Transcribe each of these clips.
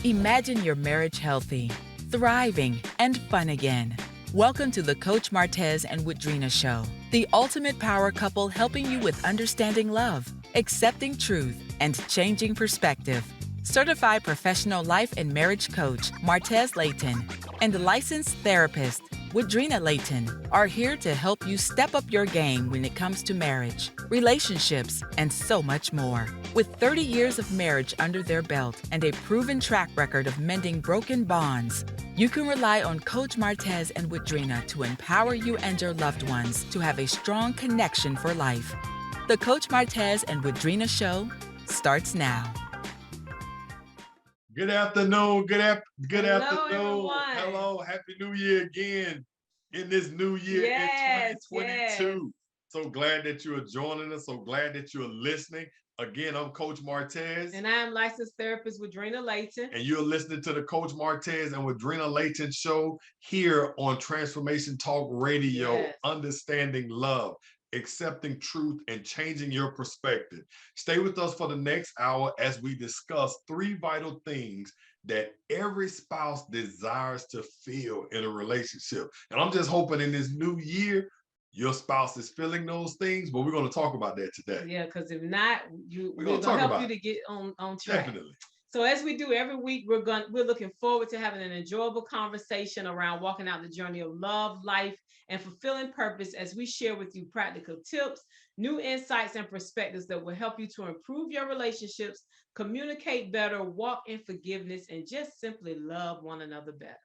Imagine your marriage healthy, thriving, and fun again. Welcome to the Coach Martez and Woodrina Show, the ultimate power couple helping you with understanding love, accepting truth, and changing perspective. Certified professional life and marriage coach Martez Layton and licensed therapist Woodrina Layton are here to help you step up your game when it comes to marriage, relationships, and so much more. With 30 years of marriage under their belt and a proven track record of mending broken bonds, you can rely on Coach Martez and Woodrina to empower you and your loved ones to have a strong connection for life. The Coach Martez and Woodrina Show starts now. Good afternoon. Good Hello, afternoon. everyone. Hello. Happy New Year again in this new year in Yes, 2022. So glad that you are joining us. So glad that you are listening. Again, I'm Coach Martez. And I'm licensed therapist Woodrina Layton. And you're listening to the Coach Martez and Woodrina Layton show here on Transformation Talk Radio, Yes. Understanding Love, Accepting Truth, and Changing Your Perspective. Stay with us for the next hour as we discuss 3 vital things that every spouse desires to feel in a relationship. And I'm just hoping in this new year, your spouse is feeling those things, but we're going to talk about that today. Yeah, because if not, We're we're gonna gonna talk help about you it. to get on track. Definitely. So as we do every week, we're looking forward to having an enjoyable conversation around walking out the journey of love, life, and fulfilling purpose as we share with you practical tips, new insights, and perspectives that will help you to improve your relationships, communicate better, walk in forgiveness, and just simply love one another better.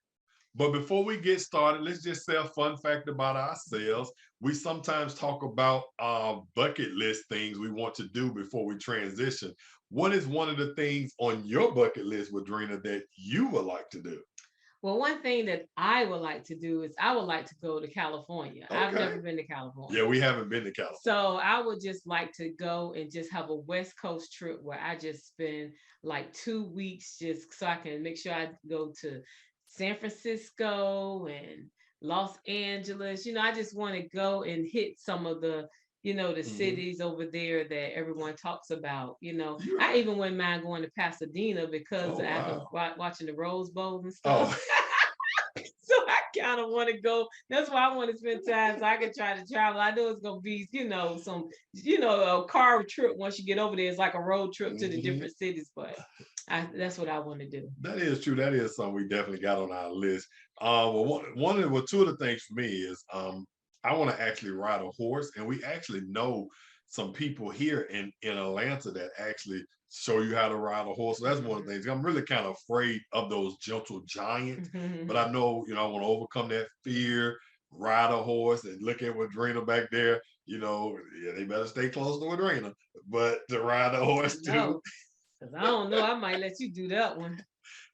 But before we get started, let's just say a fun fact about ourselves. We sometimes talk about bucket list things we want to do before we transition. What is one of the things on your bucket list, Woodrina, that you would like to do? Well, one thing that I would like to do is I would like to go to California. I've Okay. never been to California. Yeah, we haven't been to California. So I would just like to go and just have a West Coast trip where I just spend like 2 weeks just so I can make sure I go to San Francisco and Los Angeles. I just want to go and hit some of the the cities over there that everyone talks about. I even wouldn't mind going to Pasadena because after watching the Rose Bowl and stuff. So I kind of want to go. That's why I want to spend time so I can try to travel. I know it's gonna be, some, a car trip once you get over there. It's like a road trip to the different cities, but that's what I want to do. That is true. That is something we definitely got on our list. Two of the things for me is I want to actually ride a horse, and we actually know some people here in Atlanta that actually show you how to ride a horse. So that's one of the things. I'm really kind of afraid of those gentle giants, but I know, I want to overcome that fear, ride a horse, and look at Woodrina back there. They better stay close to Woodrina, but to ride a horse too. Because I don't know, I might let you do that one.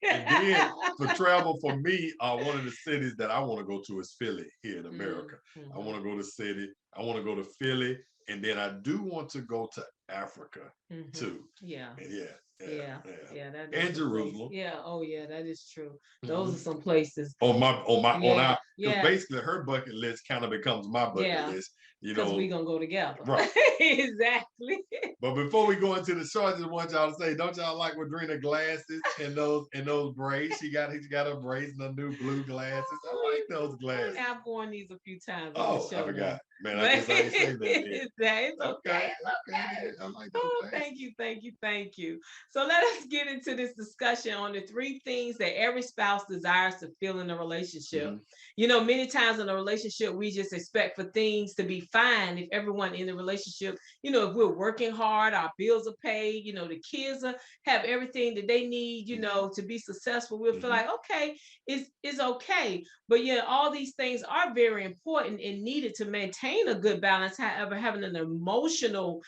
And then for travel, for me, one of the cities that I want to go to is Philly here in America. I want to go to City. I want to go to Philly. And then I do want to go to Africa too. Yeah. That and Jerusalem. Yeah. Oh yeah, that is true. Those are some places. On our, because basically her bucket list kind of becomes my bucket list. Because we're gonna go together. Right. Exactly. But before we go into the show, I just want y'all to say, don't y'all like Woodrina glasses and those braids? She got her braids and her new blue glasses. I like those glasses. I've worn these a few times. I forgot. Man, I guess I ain't say that. It's okay. I like those glasses. Thank you. So let us get into this discussion on the 3 things that every spouse desires to feel in a relationship. Many times in a relationship, we just expect for things to be fine if everyone in the relationship, if we're working hard, our bills are paid, the kids have everything that they need, to be successful. We'll feel like, okay, it's okay. But all these things are very important and needed to maintain a good balance. However, having an emotional,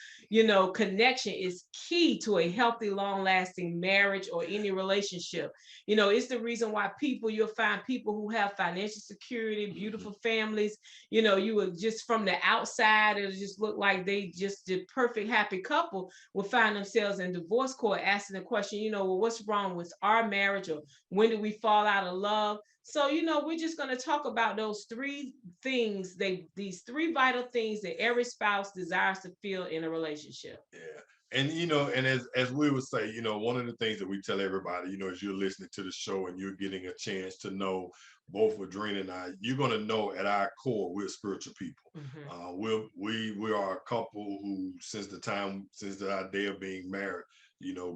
connection is key to a healthy, long-lasting marriage or any relationship. It's the reason why you'll find people who have financial security, beautiful families, you would just from the outside, it'll just look like they just the perfect, happy couple will find themselves in divorce court asking the question, well, what's wrong with our marriage, or when did we fall out of love? So, we're just going to talk about those 3 things, these 3 vital things that every spouse desires to feel in a relationship. Yeah. And and as we would say, one of the things that we tell everybody, as you're listening to the show and you're getting a chance to know both Woodrina and I, you're gonna know at our core we're spiritual people. Mhm. We are a couple who, since our day of being married,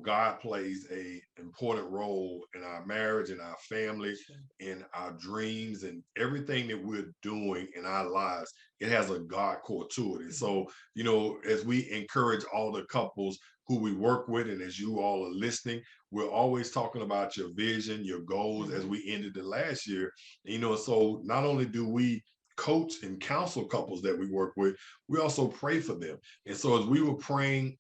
God plays a important role in our marriage, in our family, Sure. in our dreams, and everything that we're doing in our lives. It has a God core to it. And Mhm. so, as we encourage all the couples who we work with, and as you all are listening, we're always talking about your vision, your goals as Mhm. we ended the last year. So not only do we coach and counsel couples that we work with, we also pray for them. And so as we were praying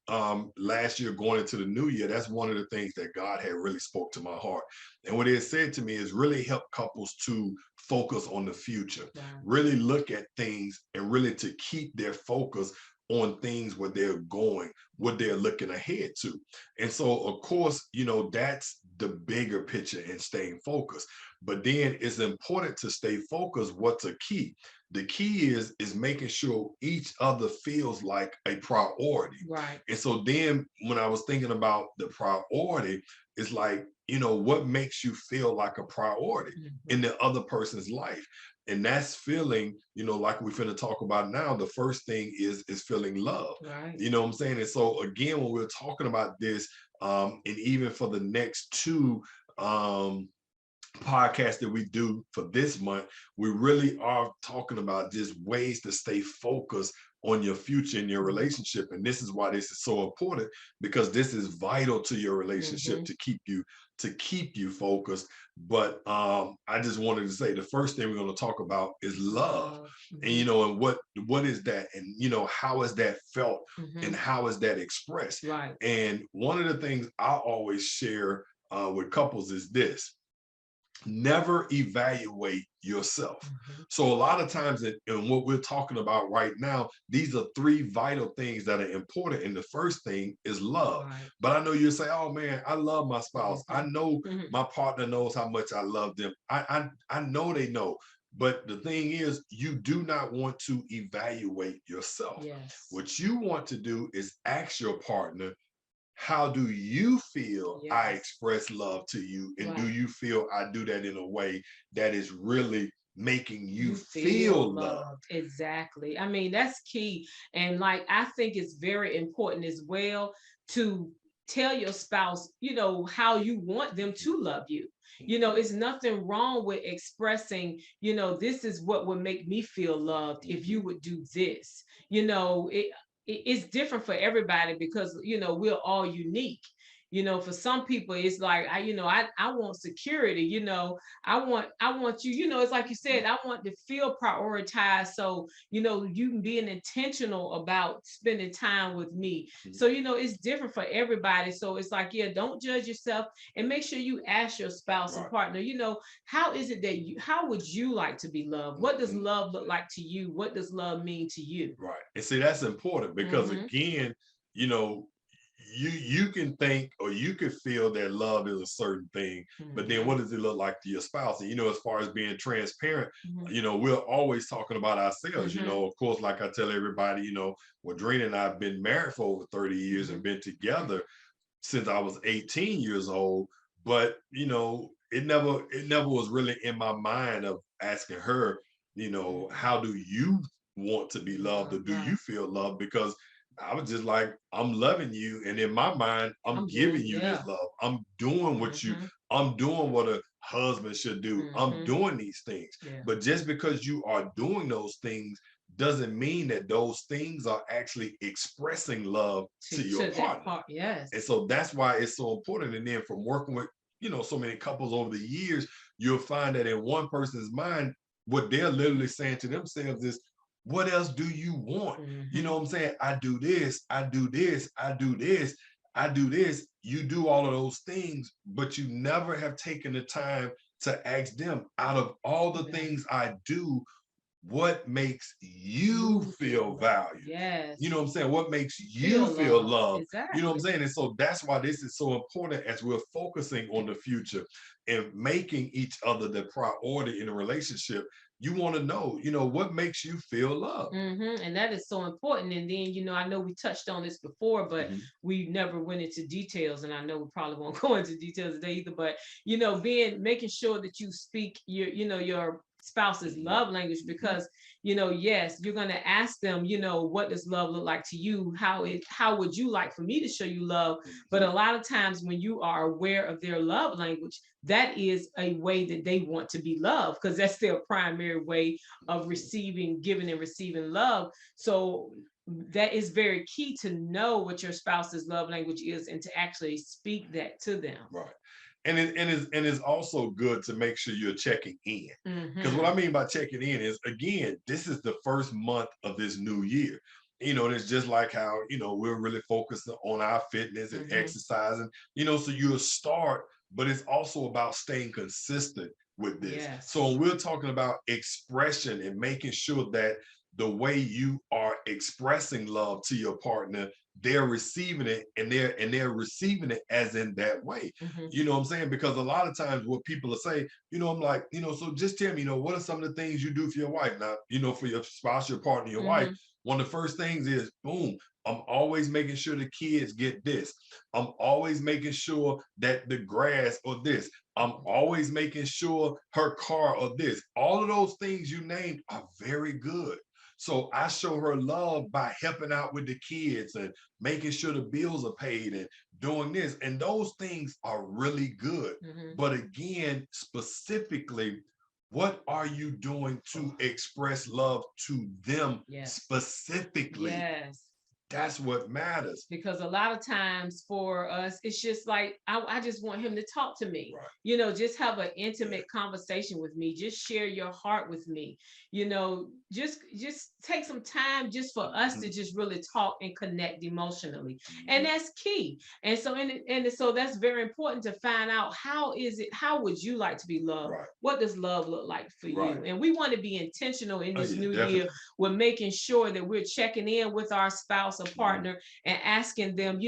last year going into the new year, that's one of the things that God had really spoke to my heart. And what it said to me is really help couples to focus on the future, Wow. really look at things and really to keep their focus on things where they're going, what they're looking ahead to. And so, of course, that's the bigger picture and staying focused. But then it's important to stay focused. What's a key? The key is making sure each other feels like a priority. Right. And so then when I was thinking about the priority, it's like, what makes you feel like a priority in Mhm. the other person's life? And that's feeling, like we're finna talk about now. The first thing is feeling love. Right. You know what I'm saying? And so again, when we're talking about this, and even for the next two podcast that we do for this month, we really are talking about just ways to stay focused on your future in your Mhm. relationship. And this is why this is so important, because this is vital to your relationship Mhm. to keep you focused. But I just wanted to say the first thing we're going to talk about is love. Love. And Mhm. what is that? And how is that felt and Mhm. how is that expressed? Right. And one of the things I always share with couples is this: never evaluate yourself. Mhm. So a lot of times in what we're talking about right now, these are three vital things that are important. And the first thing is love. Right. But I know you say, oh man, I love my spouse. I Mhm. know Mhm. my partner knows how much I love them. I know they know. But the thing is, you do not want to evaluate yourself. Yes. What you want to do is ask your partner, how do you feel I Yes. express love to you? And do Right. you feel I do that in a way that is really making you You feel feel love? loved. Exactly. I mean, that's key. And like, I think it's very important as well to tell your spouse, how you want them to love you. It's nothing wrong with expressing, this is what would make me feel loved if you would do this. It's different for everybody because, we're all unique. For some people, it's like I want security, I want you, it's like you said, I want to feel prioritized. So, you being intentional about spending time with me. So, it's different for everybody. So it's like, yeah, don't judge yourself and make sure you ask your spouse and Right. partner, how is it that how would you like to be loved? What does Mhm. love look like to you? What does love mean to you? Right. And see, that's important because Mm-hmm. again, you know, you can think or you could feel that love is a certain thing, but then Mm-hmm. what does it look like to your spouse? And as far as being transparent, Mm-hmm. we're always talking about ourselves. Mm-hmm. Of course, like I tell everybody, Woodrina and I have been married for over 30 years Mm-hmm. and been together since I was 18 years old. But it never was really in my mind of asking her, how do you want to be loved or do you Right. feel loved? Because I was just like, I'm loving you. And in my mind, I'm I'm giving doing, you this yeah. love. I'm doing what a husband should do. I'm Mm-hmm. doing these things. Yeah. But just because you are doing those things doesn't mean that those things are actually expressing love to your To that partner. part, yes. And so that's why it's so important. And then from working with, so many couples over the years, you'll find that in one person's mind, what they're literally saying to themselves is, what else do you want? You know Mm-hmm. what I'm saying? I do this, I do this, I do this, I do this. You do all of those things, but you never have taken the time to ask them, out of all the Yeah. things I do, what makes you feel valued. Yes. You know what I'm saying? What makes you feel loved? Exactly. You know what I'm saying? And so that's why this is so important as we're focusing on the future and making each other the priority in a relationship. You want to know, what makes you feel loved. And that is so important. And then, I know we touched on this before, but we never went into details. And I know we probably won't go into details today either. But, making sure that you speak your spouse's love language, because yes, you're going to ask them, what does love look like to you? How would you like for me to show you love? But a lot of times when you are aware of their love language, that is a way that they want to be loved, because that's their primary way of giving and receiving love. So that is very key, to know what your spouse's love language is and to actually speak that to them. Right. And it's also good to make sure you're checking in. Because what I mean by checking in is, again, this is the first month of this new year. And it's just like how, we're really focused on our fitness and exercising, so you'll start, but it's also about staying consistent with this. Yes. So when we're talking about expression and making sure that the way you are expressing love to your partner, they're receiving it, and they're receiving it as in that way. You know what I'm saying? Because a lot of times what people will say, I'm like, so just tell me, what are some of the things you do for your wife? Now, for your spouse, your partner, your wife, one of the first things is, boom, I'm always making sure the kids get this. I'm always making sure that the grass or this. I'm always making sure her car or this. All of those things you named are very good. So I show her love by helping out with the kids and making sure the bills are paid and doing this. And those things are really good. But again, specifically, what are you doing to express love to them specifically? Yes. That's what matters. Because a lot of times for us, it's just like, I just want him to talk to me. Right. Just have an intimate conversation with me. Just share your heart with me. Just take some time just for us to just really talk and connect emotionally. And that's key. And so so that's very important to find out, how would you like to be loved? Right. What does love look like for you? And we want to be intentional in this new definitely. year with making sure that we're checking in with our spouse or partner and asking them,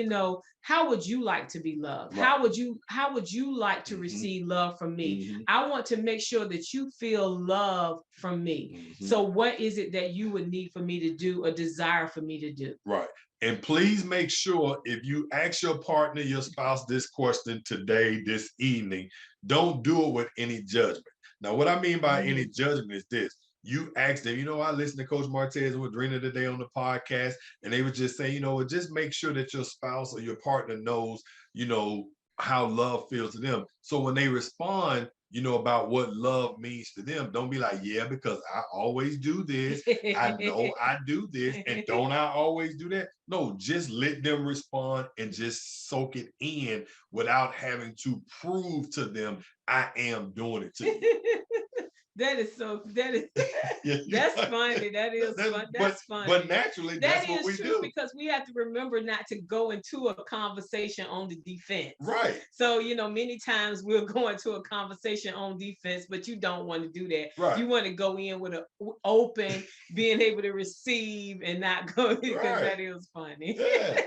how would you like to be loved? Right. How would you like to receive love from me? I want to make sure that you feel love from me. So what is it that you would need for me to do, or desire for me to do? Right. And please make sure, if you ask your partner, your spouse, this question today, this evening, don't do it with any judgment. Now, what I mean by any judgment is this. You ask them, I listened to Coach Martez and Woodrina today on the podcast, and they would just say, just make sure that your spouse or your partner knows, how love feels to them. So when they respond, about what love means to them, don't be like, yeah, because I always do this. I know I do this. And don't I always do that? No, just let them respond and just soak it in without having to prove to them I am doing it to you. That's funny. That's funny. But naturally, that's what we do. Because we have to remember not to go into a conversation on the defense. Right. So, many times we'll go into a conversation on defense, but you don't want to do that. Right. You want to go in with an open, being able to receive and not go, because that is funny. Yeah.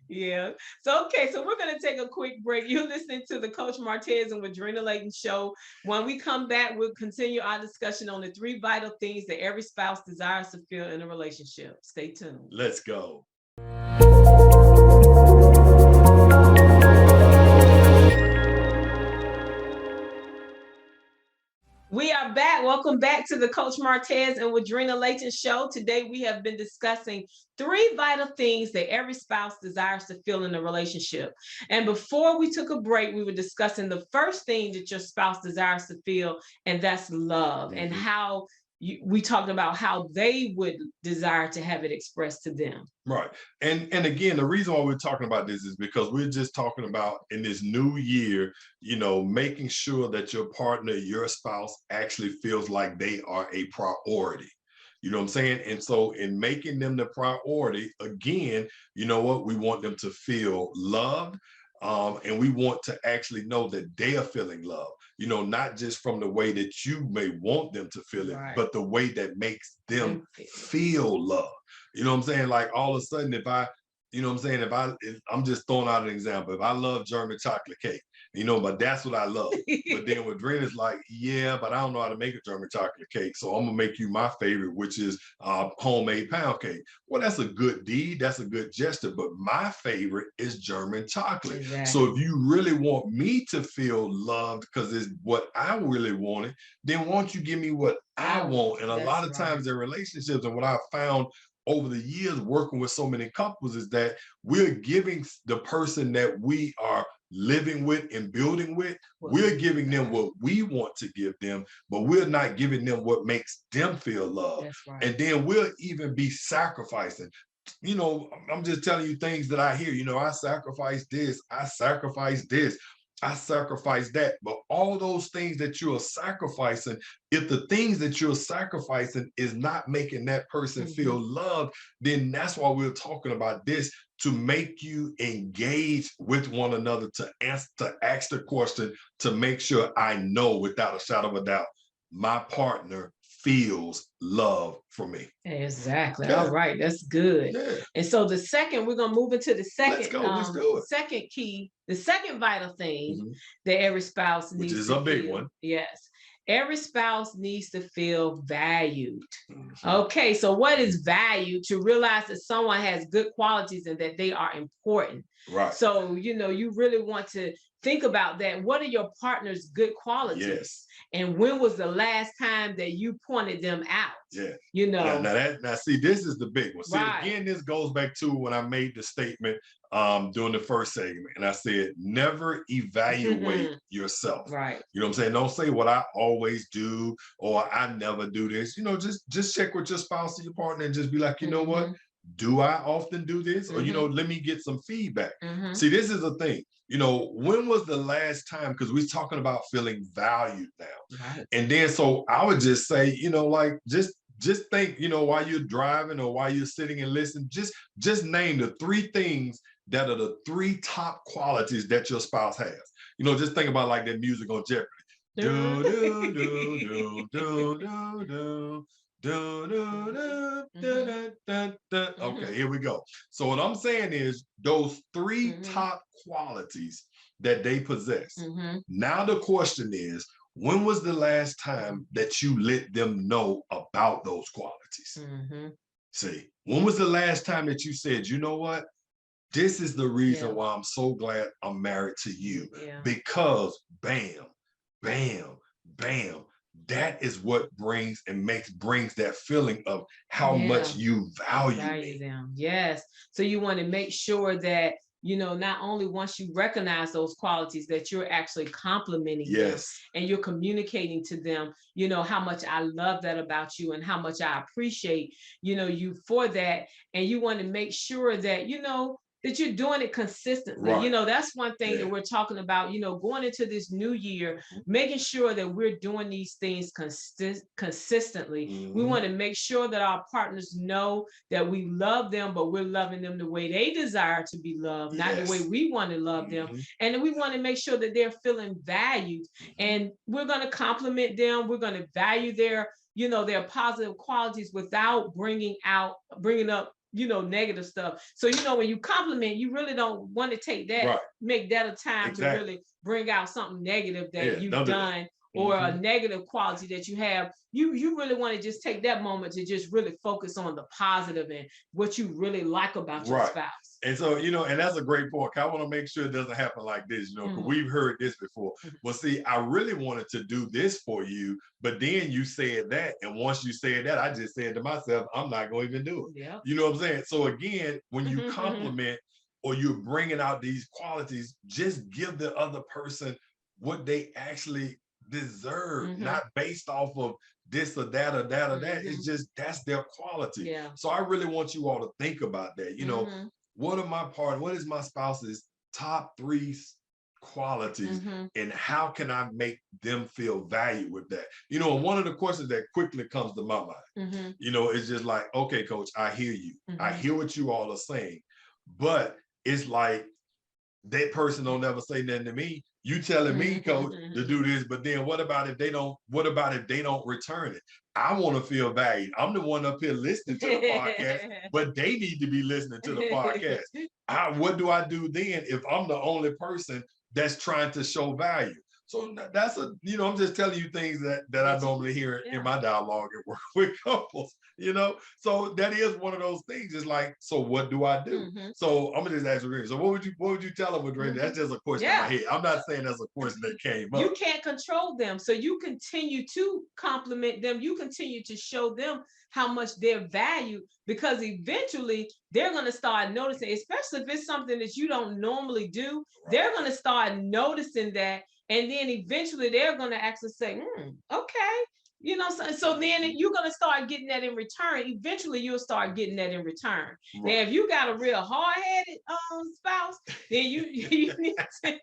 Yeah. So, okay. So we're going to take a quick break. You're listening to the Coach Martez and Woodrina Layton show. When we come back, we'll continue our discussion on the 3 vital things that every spouse desires to feel in a relationship. Stay tuned. Let's go. We are back. Welcome back to the Coach Martez and Woodrina Layton show. Today, we have been discussing 3 vital things that every spouse desires to feel in a relationship. And before we took a break, we were discussing the first thing that your spouse desires to feel, and that's love, and how we talked about how they would desire to have it expressed to them. Right. And again, the reason why we're talking about this is because we're just talking about, in this new year, making sure that your partner, your spouse, actually feels like they are a priority. You know what I'm saying? And so in making them the priority, again, we want them to feel loved. And we want to actually know that they are feeling love, you know, not just from the way that you may want them to feel it, but the way that makes them feel love. You know what I'm saying? Like all of a sudden, if I, you know what I'm saying? If I'm just throwing out an example. If I love German chocolate cake, you know, but that's what I love. But then Woodrina's like, yeah, but I don't know how to make a German chocolate cake. So I'm gonna make you my favorite, which is homemade pound cake. Well, that's a good deed. That's a good gesture. But my favorite is German chocolate. Exactly. So if you really want me to feel loved because it's what I really wanted, then why don't you give me what I want? And a lot of times in relationships, and what I've found over the years working with so many couples is that we're giving the person that we are living with and building with, we're giving them what we want to give them, but we're not giving them what makes them feel loved. And then we'll even be sacrificing. You know, I'm just telling you things that I hear. You know, I sacrifice this, I sacrifice this, I sacrifice that. But all those things that you're sacrificing, if the things that you're sacrificing is not making that person feel loved, then that's why we're talking about this, to make you engage with one another, to ask the question, to make sure I know without a shadow of a doubt, my partner feels love for me. Exactly. Yeah. All right, that's good. Yeah. And so the second, we're gonna move into the second. Let's do it. Second key, the second vital thing that every spouse needs, which is a big one. Yes. Every spouse needs to feel valued. Okay, so what is value? To realize that someone has good qualities and that they are important. Right. So, you know, you really want to think about that. What are your partner's good qualities? Yes. And when was the last time that you pointed them out? Yeah. You know. Now see, this is the big one. See, again, this goes back to when I made the statement during the first segment, and I said, never evaluate yourself. Right. You know what I'm saying? Don't say what I always do or I never do this. You know, just check with your spouse or your partner and just be like, you know what? Do I often do this? Or, you know, let me get some feedback. See, this is the thing. You know, when was the last time, because we're talking about feeling valued now. Right. And then, so I would just say, you know, like, just think, you know, while you're driving or while you're sitting and listening, just name the 3 things that are the 3 top qualities that your spouse has. You know, just think about like that music on Jeopardy. Do, do, do, do, do, do, do. Okay, here we go. So what I'm saying is those 3 top qualities that they possess. Now the question is, when was the last time that you let them know about those qualities? See, when was the last time that you said, you know what? This is the reason why I'm so glad I'm married to you. Because bam, bam, bam. That is what brings that feeling of how much you value them. Yes. So you want to make sure that, you know, not only once you recognize those qualities, that you're actually complimenting them and you're communicating to them, you know, how much I love that about you and how much I appreciate, you know, you for that. And you want to make sure that, you know, that you're doing it consistently. Right. You know, that's one thing that we're talking about, you know, going into this new year, making sure that we're doing these things consistently. We want to make sure that our partners know that we love them, but we're loving them the way they desire to be loved, not the way we want to love them. And we want to make sure that they're feeling valued. And we're going to compliment them. We're going to value their, you know, their positive qualities without bringing up, you know, negative stuff. So, you know, when you compliment, you really don't want to take that, make that a time to really bring out something negative that you've done or a negative quality that you have. You really want to just take that moment to just really focus on the positive and what you really like about your spouse. And so, you know, and that's a great point. I want to make sure it doesn't happen like this, you know, because we've heard this before. Well, see, I really wanted to do this for you, but then you said that. And once you said that, I just said to myself, I'm not going to even do it. You know what I'm saying? So again, when you compliment or you're bringing out these qualities, just give the other person what they actually deserve, not based off of this or that or that or that. It's just, that's their quality. So I really want you all to think about that. You know, what is my spouse's top 3 qualities and how can I make them feel valued with that? You know, one of the questions that quickly comes to my mind, you know, it's just like, okay, coach, I hear you. I hear what you all are saying, but it's like, that person don't ever say nothing to me. You telling me, coach, to do this, but then what about if they don't, what about if they don't return it? I want to feel valued. I'm the one up here listening to the podcast, but they need to be listening to the podcast. What do I do then if I'm the only person that's trying to show value? So that's I'm just telling you things that I normally hear in my dialogue at work with couples, So that is one of those things. It's like, so what do I do? So I'm gonna just ask you, so what would you tell them, Woodrina? That's just a question in my head. I'm not saying that's a question that came up. You can't control them. So you continue to compliment them. You continue to show them how much they're valued, because eventually they're going to start noticing, especially if it's something that you don't normally do, they're going to start noticing that. And then eventually they're going to actually say, okay. So then you're going to start getting that in return. Eventually you'll start getting that in return. Right. Now, if you got a real hard-headed spouse, then you need to,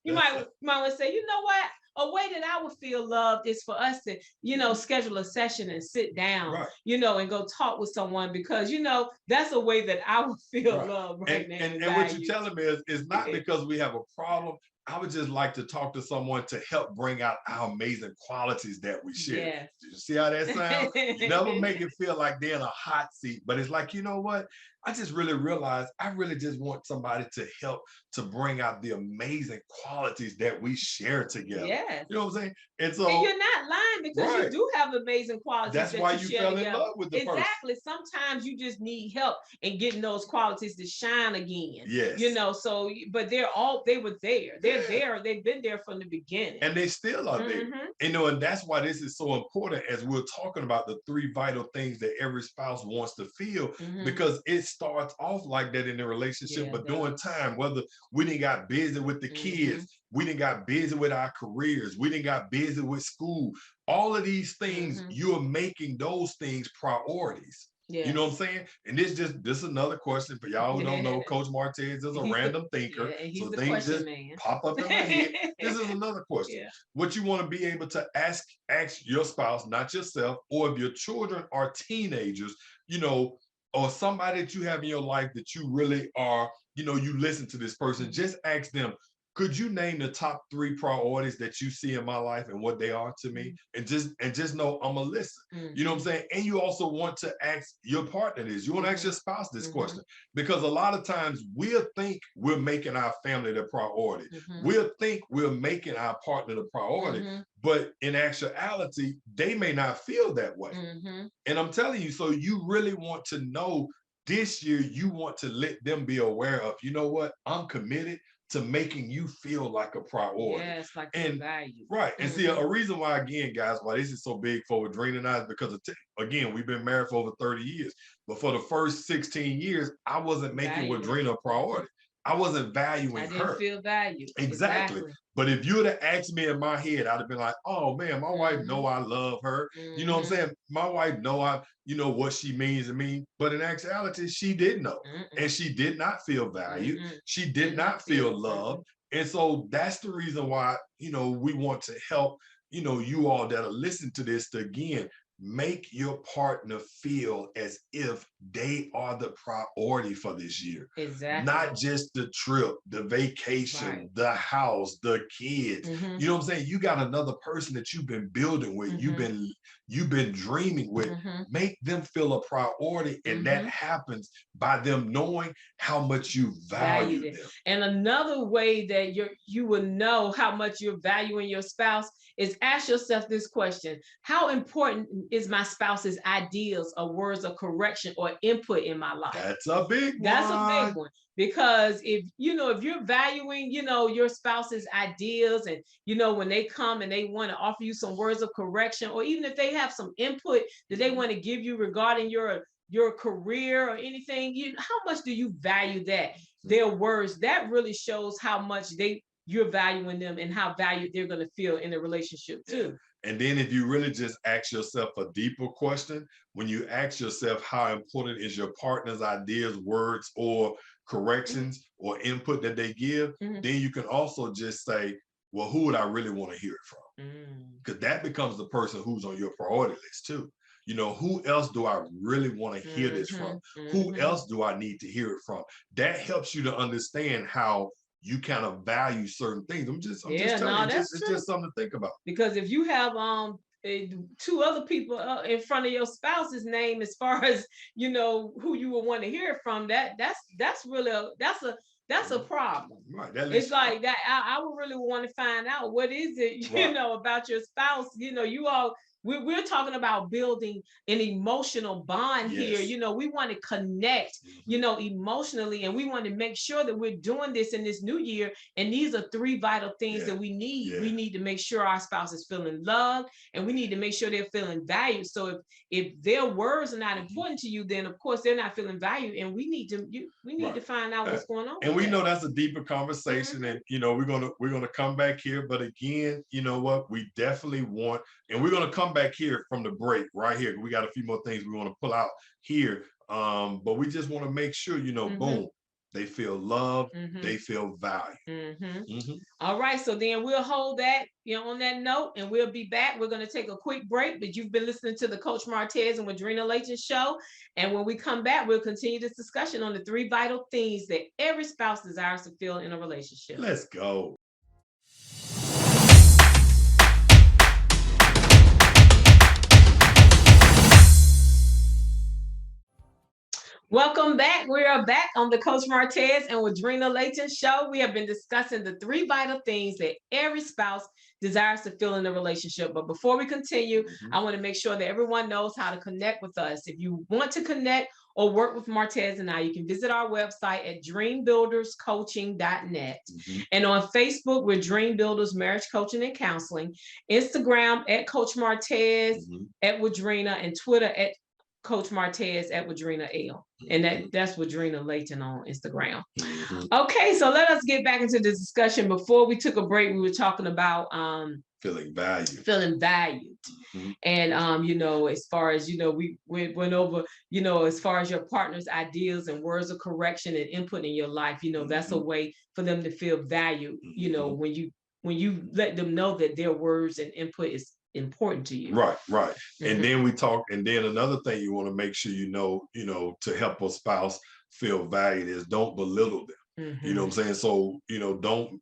you might want to say, you know what? A way that I would feel loved is for us to, schedule a session and sit down, and go talk with someone, because, that's a way that I would feel loved now. And what you're telling me is not because we have a problem. I would just like to talk to someone to help bring out our amazing qualities that we share. Yes. You see how that sounds? You never make it feel like they're in a hot seat, but it's like, you know what? I just really realized I really just want somebody to help to bring out the amazing qualities that we share together. Yes. You know what I'm saying? And you're not lying, because you do have amazing qualities. That's why you fell in love with the person. Exactly. Sometimes you just need help in getting those qualities to shine again. Yes. But they were there. They're there. They've been there from the beginning. And they still are there. And that's why this is so important, as we're talking about the 3 vital things that every spouse wants to feel, because it starts off like that in the relationship, but during time, whether we didn't got busy with the kids, we didn't got busy with our careers, we didn't got busy with school, all of these things, you're making those things priorities. Yes. You know what I'm saying? And this is another question for y'all who don't know. Coach Martez is a random thinker, so things just pop up in my head. This is another question. Yeah. What you want to be able to ask your spouse, not yourself, or if your children are teenagers, or somebody that you have in your life that you really are, you listen to this person, just ask them, could you name the top 3 priorities that you see in my life and what they are to me? And just know I'm gonna listen. You know what I'm saying? And you also want to ask your partner this. You want to ask your spouse this question, because a lot of times we'll think we're making our family the priority. We'll think we're making our partner the priority, but in actuality, they may not feel that way. And I'm telling you, so you really want to know this year, you want to let them be aware of, you know what? I'm committed to making you feel like a priority. Yes, like a value. Right. And see, a reason why, again, guys, why this is so big for Woodrina and I is because, again, we've been married for over 30 years. But for the first 16 years, I wasn't making Woodrina a priority. I wasn't valuing her. I didn't feel valued. Exactly. But if you would have asked me in my head, I'd have been like, oh man, my wife know I love her. You know what I'm saying? My wife know what she means to me. But in actuality, she didn't know. And she did not feel valued. She did not feel loved. And so that's the reason why, we want to help, you all that are listening to this to, again, make your partner feel as if they are the priority for this year. Exactly. Not just the trip, the vacation, the house, the kids. You know what I'm saying? You got another person that you've been building with, you've been dreaming with. Make them feel a priority, and that happens by them knowing how much you value them. And another way that you will know how much you're valuing your spouse is ask yourself this question: how important is my spouse's ideas or words of correction or input in my life? That's a big one. That's a big one. Because if you're valuing, your spouse's ideas, and, when they come and they want to offer you some words of correction, or even if they have some input that they want to give you regarding your career or anything, how much do you value that? Their words, that really shows how much you're valuing them and how valued they're going to feel in the relationship too. And then if you really just ask yourself a deeper question, when you ask yourself how important is your partner's ideas, words, or corrections or input that they give, then you can also just say, well, who would I really want to hear it from? Because that becomes the person who's on your priority list too. who else do I really want to hear this from? Who else do I need to hear it from? That helps you to understand how you kind of value certain things. I'm just telling you, it's just something to think about. Because if you have two other people in front of your spouse's name, as far as who you would want to hear it from, that's really that's a problem. Right. It's like that. I would really want to find out what is it, about your spouse. You all. We're talking about building an emotional bond here. We want to connect, emotionally, and we want to make sure that we're doing this in this new year. And these are three vital things that we need. We need to make sure our spouse is feeling loved, and we need to make sure they're feeling valued. So if their words are not important to you, then of course they're not feeling valued, and we need to find out what's going on. And we know that's a deeper conversation, and we're gonna come back here. But again, you know what? We definitely want, and we're gonna come back here from the break right here. We got a few more things we want to pull out here, but we just want to make sure, boom, they feel loved, they feel valued. All right, so then we'll hold that, on that note, and we'll be back. We're going to take a quick break, but you've been listening to the Coach Martez and Woodrina Layton show. And when we come back, we'll continue this discussion on the three vital things that every spouse desires to feel in a relationship. Let's go. Welcome back. We are back on the Coach Martez and Woodrina Layton show. We have been discussing the three vital things that every spouse desires to feel in a relationship. But before we continue, I want to make sure that everyone knows how to connect with us. If you want to connect or work with Martez and I, you can visit our website at dreambuilderscoaching.net. And on Facebook, we're Dream Builders Marriage Coaching and Counseling. Instagram at Coach Martez, at Woodrina, and Twitter at Coach Martez at Woodrina L. And that's Woodrina Layton on Instagram. Okay, so let us get back into the discussion. Before we took a break, we were talking about feeling valued. And as far as we went over, as far as your partner's ideas and words of correction and input in your life, that's a way for them to feel valued, when you let them know that their words and input is important to you. Right. And then we talk, and then another thing you want to make sure to help a spouse feel valued is don't belittle them. You know what I'm saying? So, don't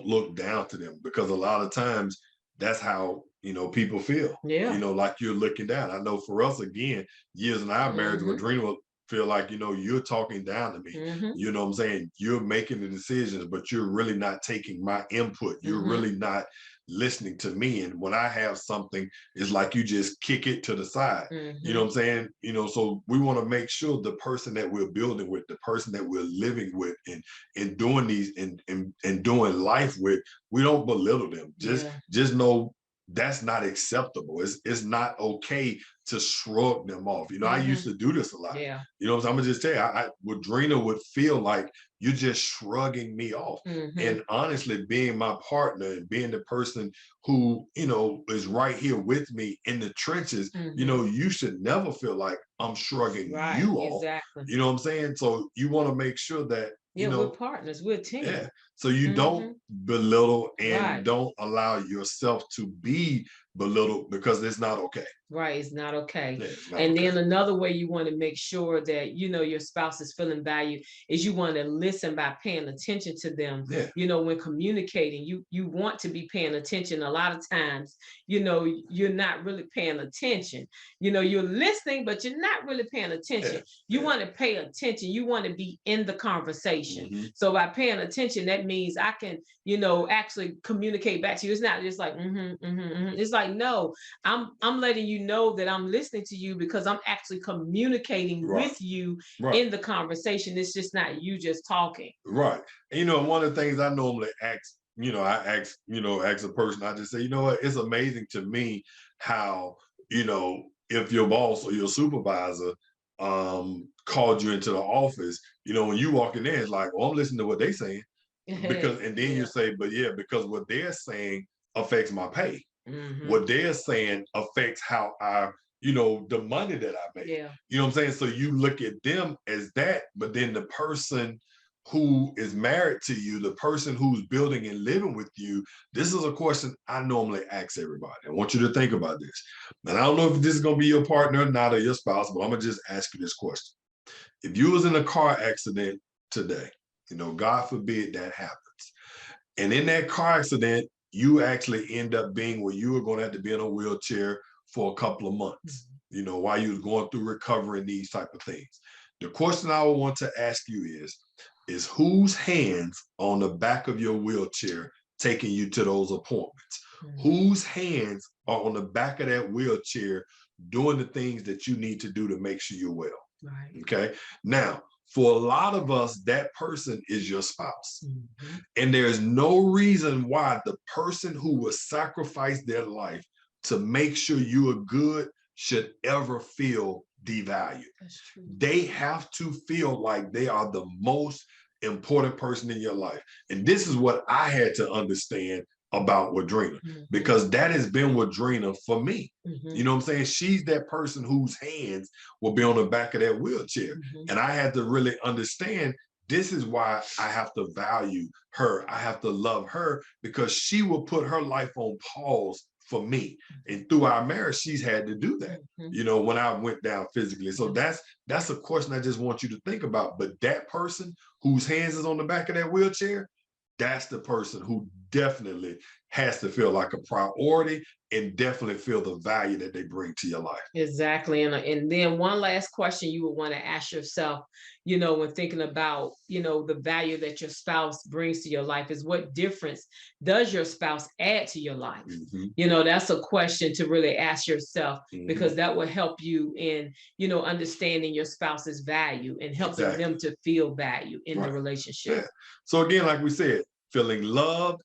look down to them, because a lot of times that's how people feel. Like you're looking down. I know for us, again, years in our marriage, Woodrina will feel like you're talking down to me. You know what I'm saying? You're making the decisions, but you're really not taking my input. You're really not listening to me. And when I have something, it's like you just kick it to the side. You know what I'm saying? So we want to make sure the person that we're building with, the person that we're living with, and doing these and doing life with, we don't belittle them. Just know that's not acceptable. It's not okay to shrug them off. I used to do this a lot. So I'm gonna just tell you, Woodrina would feel like you're just shrugging me off. And honestly, being my partner and being the person who, is right here with me in the trenches, you should never feel like I'm shrugging you off. Exactly. You know what I'm saying? So you want to make sure that we're partners, we're a team. So you don't belittle and don't allow yourself to be belittled, because it's not okay. It's not okay. It's not and okay. Then another way you want to make sure that your spouse is feeling valued is you want to listen by paying attention to them. When communicating, you want to be paying attention. A lot of times, you're not really paying attention. You're listening, but you're not really paying attention. You want to pay attention. You want to be in the conversation. So by paying attention, that means I can, actually communicate back to you. It's not just like, It's like, no, I'm letting you know that I'm listening to you, because I'm actually communicating with you in the conversation. It's just not you just talking. Right. And, one of the things I normally ask, ask a person, I just say, what, it's amazing to me how, if your boss or your supervisor called you into the office, when you walk in there, it's like, well, I'm listening to what they're saying. And then you say, but because what they're saying affects my pay. What they're saying affects how I, the money that I make. You know what I'm saying? So you look at them as that, but then the person who is married to you, the person who's building and living with you, this is a question I normally ask everybody. I want you to think about this. And I don't know if this is going to be your partner or not, or your spouse, but I'm going to just ask you this question. If you was in a car accident today, God forbid that happens. And in that car accident, you actually end up being where you were going to have to be in a wheelchair for a couple of months, while you was going through recovery and these type of things. The question I would want to ask you is whose hands on the back of your wheelchair taking you to those appointments? Whose hands are on the back of that wheelchair doing the things that you need to do to make sure you're well? Right. Okay. Now, for a lot of us, that person is your spouse. And there's no reason why the person who will sacrifice their life to make sure you are good should ever feel devalued. That's true. They have to feel like they are the most important person in your life. And this is what I had to understand about Woodrina, because that has been Woodrina for me. You know what I'm saying? She's that person whose hands will be on the back of that wheelchair. And I had to really understand this is why I have to value her. I have to love her, because she will put her life on pause for me. And through our marriage, she's had to do that, when I went down physically. So that's a question I just want you to think about. But that person whose hands is on the back of that wheelchair, that's the person who definitely has to feel like a priority and definitely feel the value that they bring to your life. Exactly. And then one last question you would want to ask yourself, when thinking about, the value that your spouse brings to your life is, what difference does your spouse add to your life? That's a question to really ask yourself, because that will help you in, understanding your spouse's value and helping them to feel value in the relationship. Yeah. So again, like we said, feeling loved,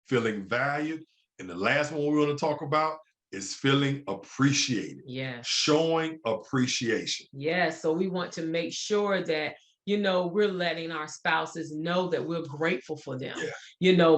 feeling valued. And the last one we want to talk about is feeling appreciated. Yeah. Showing appreciation. Yeah. So we want to make sure that, we're letting our spouses know that we're grateful for them,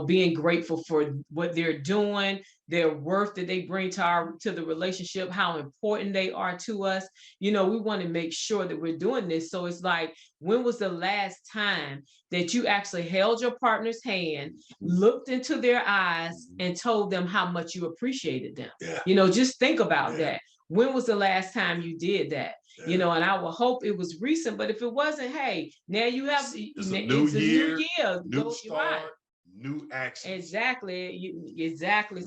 being grateful for what they're doing, their worth that they bring to the relationship, how important they are to us. We want to make sure that we're doing this. So it's like, when was the last time that you actually held your partner's hand, looked into their eyes, and told them how much you appreciated them? Yeah. Just think about that. When was the last time you did that? And I will hope it was recent, but if it wasn't, hey, now you have, it's a new year, new start, right. new action. Exactly.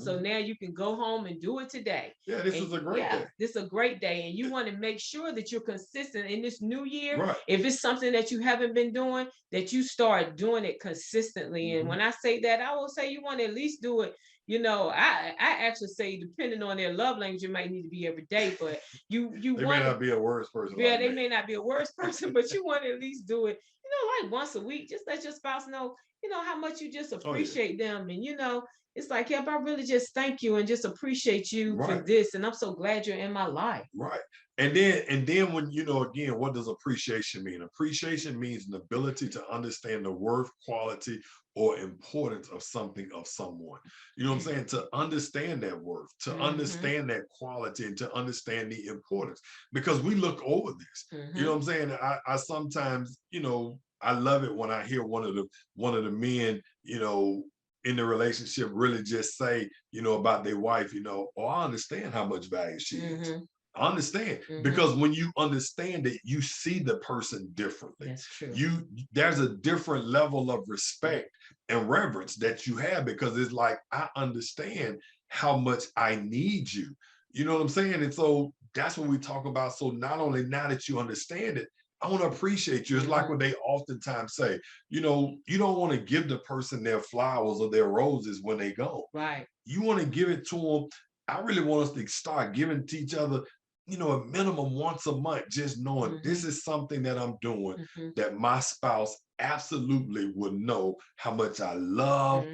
So now you can go home and do it today. Yeah, this is a great day. This is a great day. And you want to make sure that you're consistent in this new year. Right. If it's something that you haven't been doing, that you start doing it consistently. And when I say that, I will say you want to at least do it. I actually say, depending on their love language, it might need to be every day, but you they may not be a worse person. Yeah, they may not be a worse person, but you want to at least do it, like once a week. Just let your spouse know, how much you just appreciate them. And, it's like, I really just thank you and just appreciate you for this. And I'm so glad you're in my life. Right. And then when, again, what does appreciation mean? Appreciation means an ability to understand the worth, quality, or importance of something, of someone. You know what I'm saying? To understand that worth, to understand that quality, and to understand the importance, because we look over this. You know what I'm saying? I sometimes, I love it when I hear one of the men, in the relationship really just say, about their wife, oh, I understand how much value she is. I understand, because when you understand it, you see the person differently. That's true. There's a different level of respect and reverence that you have, because it's like, I understand how much I need you. You know what I'm saying? And so that's what we talk about. So not only now that you understand it, I want to appreciate you. It's like what they oftentimes say, you don't want to give the person their flowers or their roses when they go. Right. You want to give it to them. I really want us to start giving to each other, a minimum once a month, just knowing this is something that I'm doing that my spouse absolutely would know how much I love,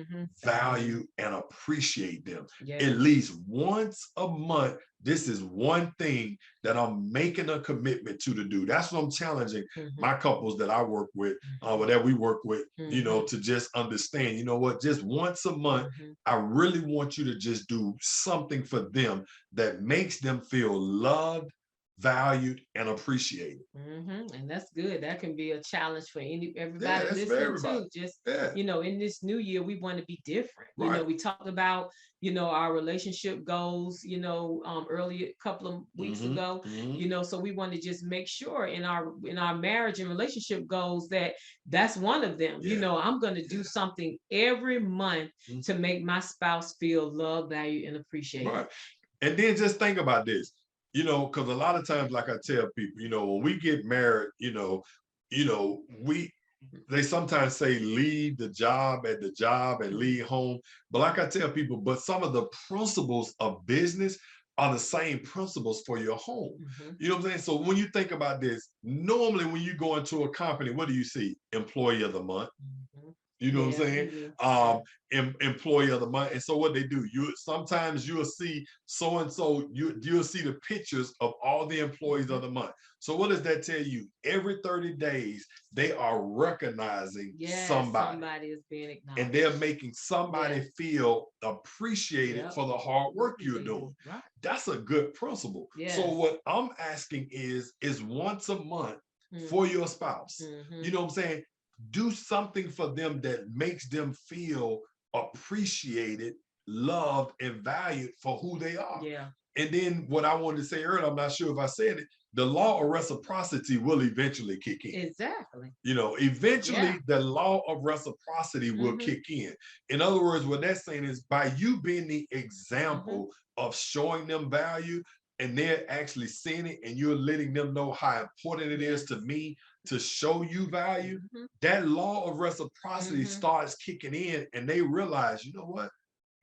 value, and appreciate them. At least once a month, this is one thing that I'm making a commitment to do. That's what I'm challenging my couples that I work with, or that we work with, to just understand, just once a month, I really want you to just do something for them that makes them feel loved, valued, and appreciated. And that's good. That can be a challenge for Yeah, everybody that's for listening everybody. too. Just, Yeah, in this new year, we want to be different. right. We talked about, our relationship goals, earlier, a couple of weeks Hmm. ago, Hmm. so we want to just make sure in our marriage and relationship goals that that's one of them. Yeah, I'm going to do yeah. something every month Mhm. to make my spouse feel loved, valued, and appreciated. Right. And then just think about this, because a lot of times, like I tell people, when we get married, we they sometimes say leave the job at the job and leave home. But like I tell people, but some of the principles of business are the same principles for your home. Mhm. You know what I'm saying? So when you think about this, normally when you go into a company, what do you see? Employee of the month. Mhm. You know what I'm Yeah, saying? we do. Um, employee of the month. And so what they do, you sometimes you'll see so and so, you'll see the pictures of all the employees of the month. So what does that tell you? Every 30 days, they are recognizing Yes, somebody somebody is being and they're acknowledged. making somebody Yes. feel appreciated Yep. for the hard work you're doing. Appreciated. Right. That's a good principle. So Yes. what I'm asking is once a month for Mhm. your spouse. You Mhm. know what I'm saying? Do something for them that makes them feel appreciated, loved, and valued for who they are. Yeah. And then what I wanted to say earlier, I'm not sure if I said it, the law of reciprocity will eventually kick in. Exactly. Yeah. Eventually the law of reciprocity will Mhm. kick in. In other words, what that's saying is by you being the Mhm. example of showing them value and they're actually seeing it and you're letting them know how important it is Yes. to me to show you value, Mhm. that law of reciprocity Mhm. starts kicking in and they realize, you know what?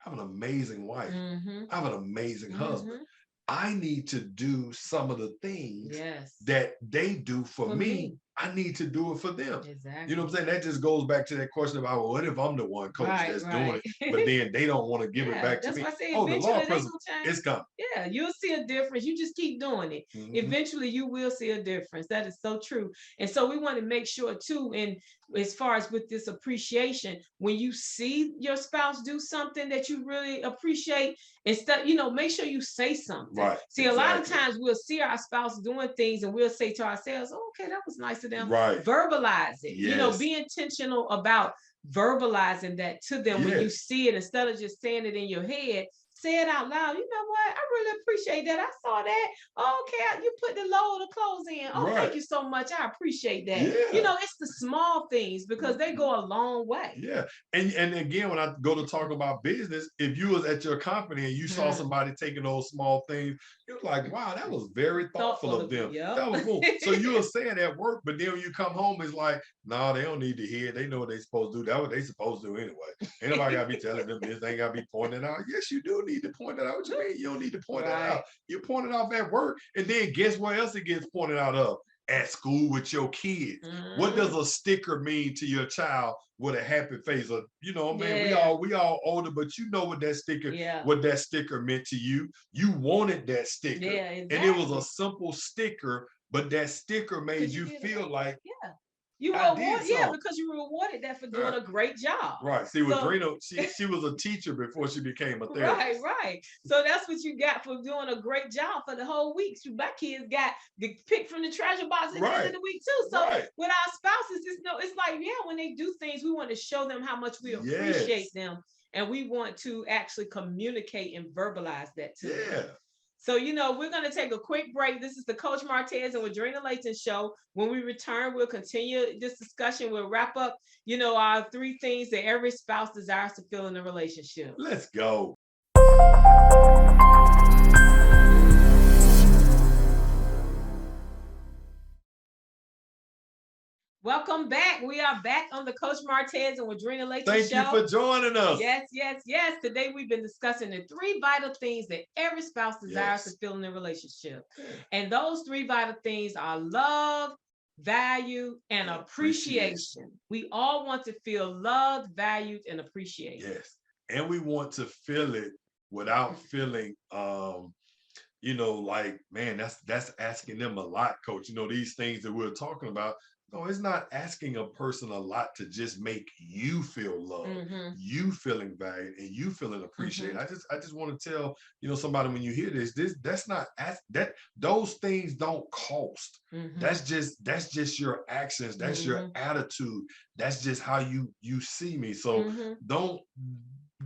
I have an amazing wife. Mhm. I have an amazing husband. Mhm. I need to do some of the things Yes. that they do for For me. me. I need to do it for them. You know what Exactly. I'm saying? That just goes back to that question about, well, what if I'm the one coach Right. that's doing Right. it, but then they don't want to give it Yeah, back to that's me? why I say Oh, the law eventually of they principle, gonna change. it's coming. Yeah, you'll see a difference. You just keep doing it. Hmm. Eventually, you will see a difference. That is so true. And so we want to make sure too, and as far as with this appreciation, when you see your spouse do something that you really appreciate, instead, make sure you say something. Right, See, a lot of exactly. times we'll see our spouse doing things and we'll say to ourselves, oh, okay, that was nice of them. Right. Verbalize it. Yes. Be intentional about verbalizing that to them when you Yes. see it instead of just saying it in your head. Say it out loud. You know what? I really appreciate that. I saw that. Oh, okay, you put the load of clothes in. Oh, thank Right. you so much. I appreciate that. Yeah. It's the small things because they Mhm. go a long way. Yeah. And again, when I go to talk about business, if you was at your company and you saw Mhm. somebody taking those small things, you're like, wow, that was very thoughtful Thoughtful of of you. them. Yep. That was cool. So you were saying at work, but then when you come home, it's like, no, nah, they don't need to hear it. They know what they're supposed to do. That's what they supposed to do anyway. Ain't nobody gotta be telling them this. They ain't gotta be pointing it out. Yes, you do need to point that out. What you mean you don't need to point that out? Right. You point it out at work, and then guess where else it gets pointed out of? At school with your kids. What does Mhm. a sticker mean to your child with a happy face? Or, man, we Yeah. all older, but you know Yeah. what that sticker meant to you. You wanted that sticker. Yeah. And it was a Exactly. simple sticker, but that sticker made Because you you did it. feel like Yeah. You I were did awarded. Yeah, something. because you were awarded that for doing Yeah. a great job. Right. See, with So Drino, she was a teacher before she became a right, therapist. right. So that's what you got for doing a great job for the whole week. So my kids got the pick from the treasure box at the end of Right. the week too. So Right. with our spouses, it's like, yeah, when they do things, we want to show them how much we appreciate Yes. them. And we want to actually communicate and verbalize that to them. Yeah. So, we're going to take a quick break. This is the Coach Martez and Woodrina Layton show. When we return, we'll continue this discussion. We'll wrap up, our 3 things that every spouse desires to feel in a relationship. Let's go. Welcome back. We are back on the Coach Martez and Woodrina Layton Thank you show. for joining us. Yes, yes, yes. Today we've been discussing the 3 vital things that every spouse desires to Yes. feel in a relationship. Yeah. And those 3 vital things are love, value, and appreciation. We all want to feel loved, valued, and appreciated. Yes. And we want to feel it without feeling like, man, that's asking them a lot, coach. These things that we're talking about, No, it's not asking a person a lot to just make you feel loved, you feeling valued, and you feeling appreciated. I just want to tell, somebody, when you hear this, that's not that those things don't cost. That's just your actions, that's your attitude, that's just how you see me. So don't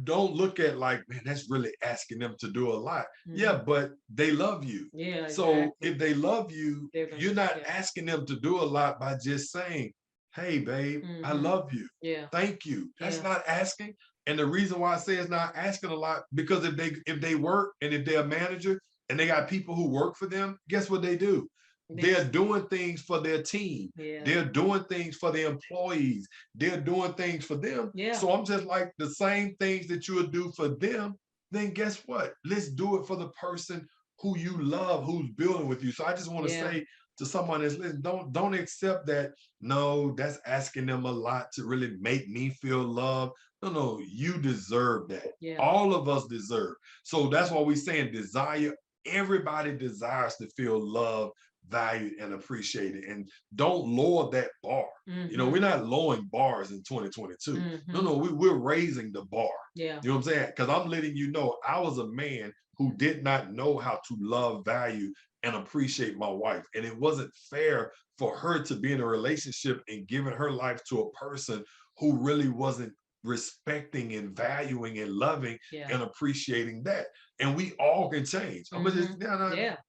don't look at like, man, that's really asking them to do a lot. Yeah, but they love you. Yeah, So exactly. if they love you, They're gonna, you're not yeah. asking them to do a lot by just saying, hey, babe, I love you. Yeah. Thank you. That's Yeah. not asking. And the reason why I say it's not asking a lot, because if they work and if they're a manager and they got people who work for them, guess what they do? They're doing things for their team. Yeah. They're doing things for their employees. They're doing things for them. Yeah. So I'm just like, the same things that you would do for them, then guess what? Let's do it for the person who you love, who's building with you. So I just want to say to someone that's listening, don't accept that. No, that's asking them a lot to really make me feel loved. No, you deserve that. Yeah. All of us deserve. So that's why we're saying desire. Everybody desires to feel loved, valued, and appreciated. And don't lower that bar. We're not lowering bars in 2022. No, we're raising the bar. Yeah. You know what I'm saying? Because I'm letting you know, I was a man who did not know how to love, value, and appreciate my wife. And it wasn't fair for her to be in a relationship and giving her life to a person who really wasn't respecting and valuing and loving and appreciating that. And we all can change. I'm gonna just,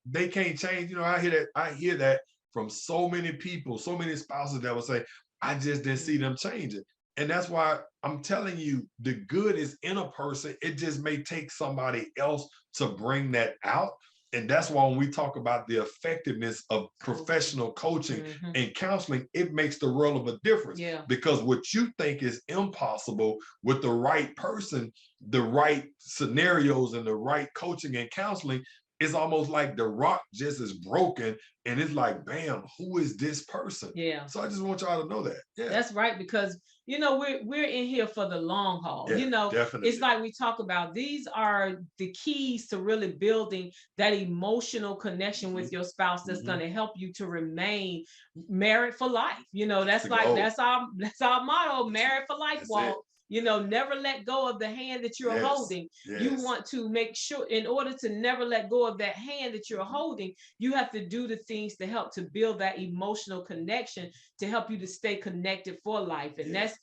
they can't change. I hear that from so many people, so many spouses that will say, I just didn't see them changing. And that's why I'm telling you, the good is in a person. It just may take somebody else to bring that out. And that's why when we talk about the effectiveness of professional coaching and counseling, it makes the world of a difference. Yeah. Because what you think is impossible with the right person, the right scenarios, and the right coaching and counseling, it's almost like the rock just is broken, and it's like, bam, who is this person? Yeah. So I just want y'all to know that. Yeah. That's right, because we're in here for the long haul. Yeah, definitely. It's like we talk about, these are the keys to really building that emotional connection with your spouse that's going to help you to remain married for life. That's like that's our motto, married for life, Walt. Never let go of the hand that you're holding. You want to make sure, in order to never let go of that hand that you're holding, you have to do the things to help to build that emotional connection to help you to stay connected for life. And that's,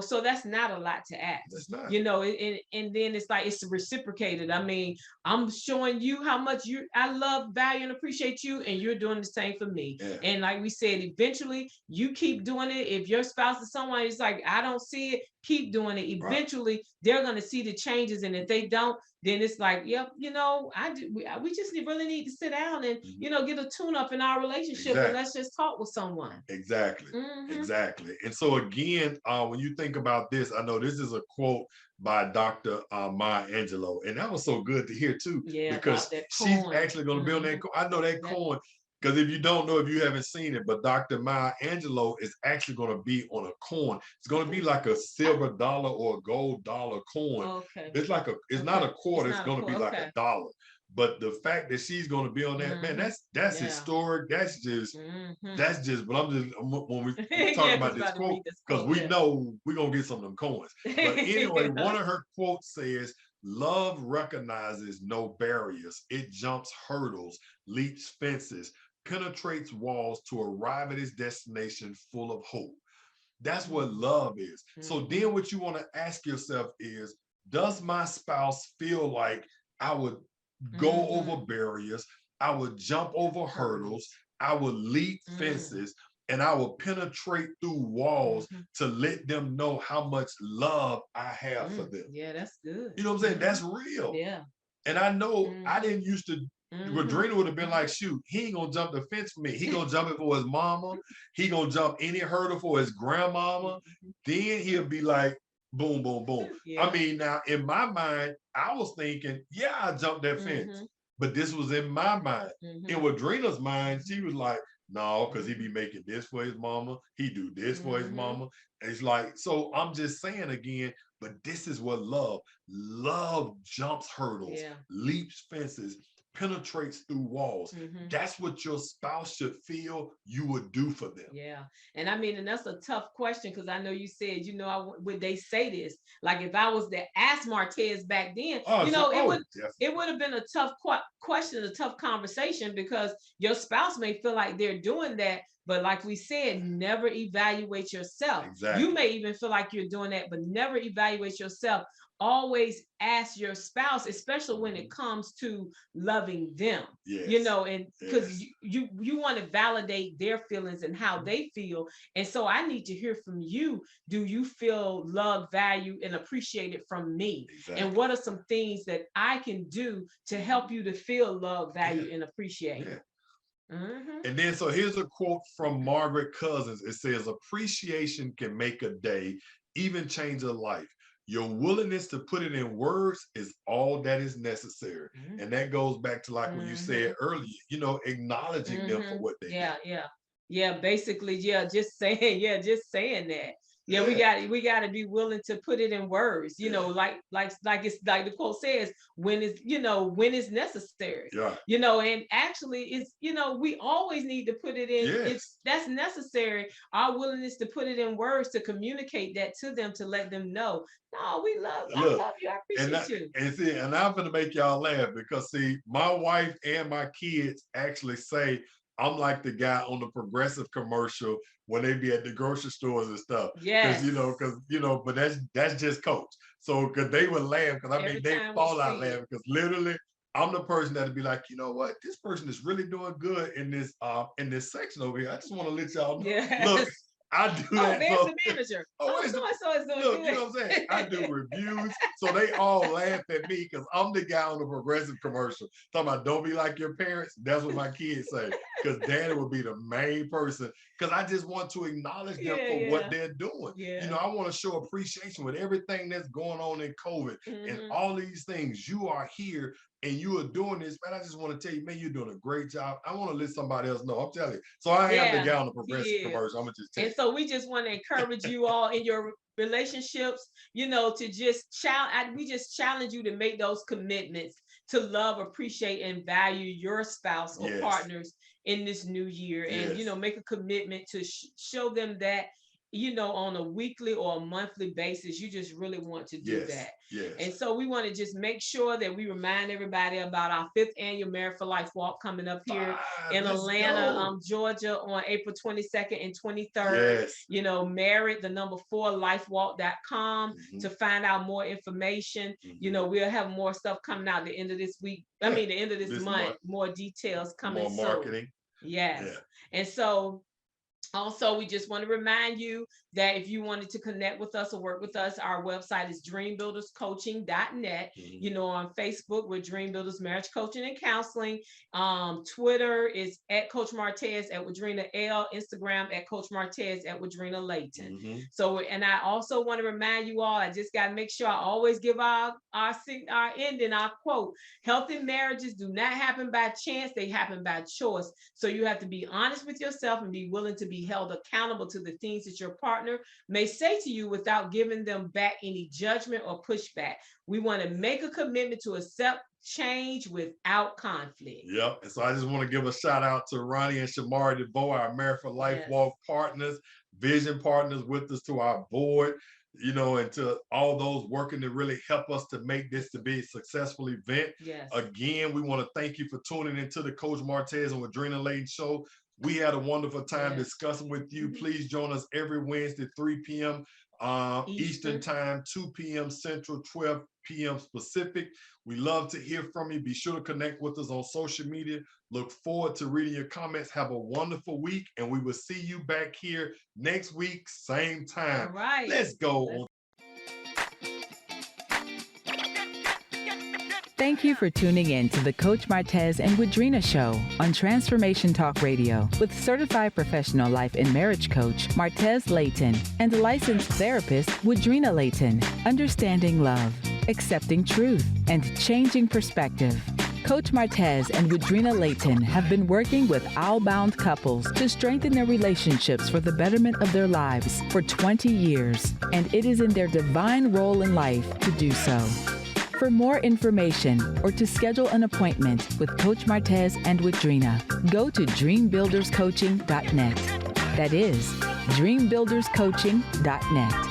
so that's not a lot to ask. That's not. And then it's like, it's reciprocated. I mean, I'm showing you how much I love, value, and appreciate you, and you're doing the same for me. Yeah. And like we said, eventually you keep doing it. If your spouse is someone who's like, I don't see it, keep doing it. Eventually they're going to see the changes. And if they don't, then it's like, yep, we just really need to sit down and, get a tune up in our relationship. And let's just talk with someone. Exactly. Exactly. And so again, when you think about this, I know this is a quote by Dr. Maya Angelou. And that was so good to hear too, because she's actually going to be on that. I know that coin, because if you don't know, if you haven't seen it, but Dr. Maya Angelou is actually going to be on a coin. It's going to be like a silver dollar or a gold dollar coin. Okay. It's not a quarter. It's going to be like a dollar. But the fact that she's going to be on that, man, that's historic. That's just, but when we talk about this quote, because we know we're going to get some of them coins. But anyway, one of her quotes says, love recognizes no barriers. It jumps hurdles, leaps fences, penetrates walls to arrive at its destination full of hope. That's what love is. So then what you want to ask yourself is, does my spouse feel like I would go over barriers, I would jump over hurdles, I would leap fences, and I will penetrate through walls to let them know how much love I have for them? Yeah, that's good. You know what I'm saying? That's real. Yeah. And I know I didn't used to, Woodrina would have been like, shoot, he ain't gonna jump the fence for me. He gonna jump it for his mama. He gonna jump any hurdle for his grandmama. Then he'll be like, boom, boom, boom. Yeah. I mean, now in my mind, I was thinking, yeah, I jumped that fence. But this was in my mind. In Woodrina's mind, she was like, no, because he be making this for his mama. He do this for his mama. And it's like, so I'm just saying again, but this is what love jumps hurdles, leaps fences, penetrates through walls. That's what your spouse should feel you would do for them. Yeah. And I mean, and that's a tough question, because I know you said, would they say this? Like, if I was to ask Martez back then, it would have been a tough question, a tough conversation, because your spouse may feel like they're doing that. But like we said, never evaluate yourself. Exactly. You may even feel like you're doing that, but never evaluate yourself. Always ask your spouse, especially when it comes to loving them. Yes. And because you want to validate their feelings and how they feel. And so I need to hear from you. Do you feel loved, valued, and appreciated from me? Exactly. And what are some things that I can do to help you to feel loved, valued, and appreciated? Yeah. And then, so here's a quote from Margaret Cousins. It says, appreciation can make a day, even change a life. Your willingness to put it in words is all that is necessary. And that goes back to like what you said earlier, acknowledging them for what they do. Yeah, basically, just saying that. Yeah, we got to be willing to put it in words, like it's like the quote says, when it's necessary. And actually it's, we always need to put it in. That's necessary. Our willingness to put it in words, to communicate that to them, to let them know, no, I love you, I appreciate you. And I'm gonna make y'all laugh, because see, my wife and my kids actually say I'm like the guy on the Progressive commercial when they be at the grocery stores and stuff. Yes. But that's just Coach. So, because they would laugh, because they fall out laughing, because literally I'm the person that'd be like, you know what, this person is really doing good in this section over here. I just want to let y'all know. Yes. Look, I do that. There's the manager. So-and-so is doing look, good. You know what I'm saying? I do reviews. So they all laugh at me because I'm the guy on the Progressive commercial. Talking about don't be like your parents. That's what my kids say. Because daddy would be the main person. Because I just want to acknowledge them for what they're doing. I want to show appreciation with everything that's going on in COVID and all these things. You are here and you are doing this, man. I just want to tell you, man, you're doing a great job. I want to let somebody else know. I'm telling you. So I am the guy on the Progressive commercial. I'm gonna just tell you. And so we just want to encourage you all in your relationships, to just we just challenge you to make those commitments to love, appreciate, and value your spouse or partners in this new year. And, make a commitment to show them that, on a weekly or a monthly basis, you just really want to do that. Yes. And so we want to just make sure that we remind everybody about our 5th annual Married for Life walk coming up here in Atlanta, Georgia, on April 22nd and 23rd. Yes. Married, the number 4 lifewalk.com to find out more information. We'll have more stuff coming out the end of this week. The end of this month, more details coming. More marketing. Yes. Yeah. And so also, we just want to remind you that if you wanted to connect with us or work with us, our website is dreambuilderscoaching.net. On Facebook, we're Dream Builders Marriage Coaching and Counseling. Twitter is at Coach Martez at Woodrina L. Instagram at Coach Martez at Woodrina Layton. So, and I also want to remind you all, I just got to make sure I always give our ending, our quote. Healthy marriages do not happen by chance, they happen by choice. So you have to be honest with yourself and be willing to be held accountable to the things that your partner may say to you without giving them back any judgment or pushback. We want to make a commitment to accept change without conflict. Yep. And so I just want to give a shout out to Ronnie and Shamari DeVoe, our Married for Life walk partners, vision partners with us, to our board, and to all those working to really help us to make this to be a successful event. Again, we want to thank you for tuning into the Coach Martez and Woodrina Layton show. We had a wonderful time discussing with you. Please join us every Wednesday, 3 p.m. Eastern Time, 2 p.m. Central, 12 p.m. Pacific. We love to hear from you. Be sure to connect with us on social media. Look forward to reading your comments. Have a wonderful week, and we will see you back here next week, same time. All right. Let's go. Thank you for tuning in to the Coach Martez and Woodrina Show on Transformation Talk Radio with certified professional life and marriage coach Martez Layton and licensed therapist Woodrina Layton. Understanding love, accepting truth, and changing perspective. Coach Martez and Woodrina Layton have been working with outbound couples to strengthen their relationships for the betterment of their lives for 20 years, and it is in their divine role in life to do so. For more information or to schedule an appointment with Coach Martez and Woodrina, go to dreambuilderscoaching.net. That is dreambuilderscoaching.net.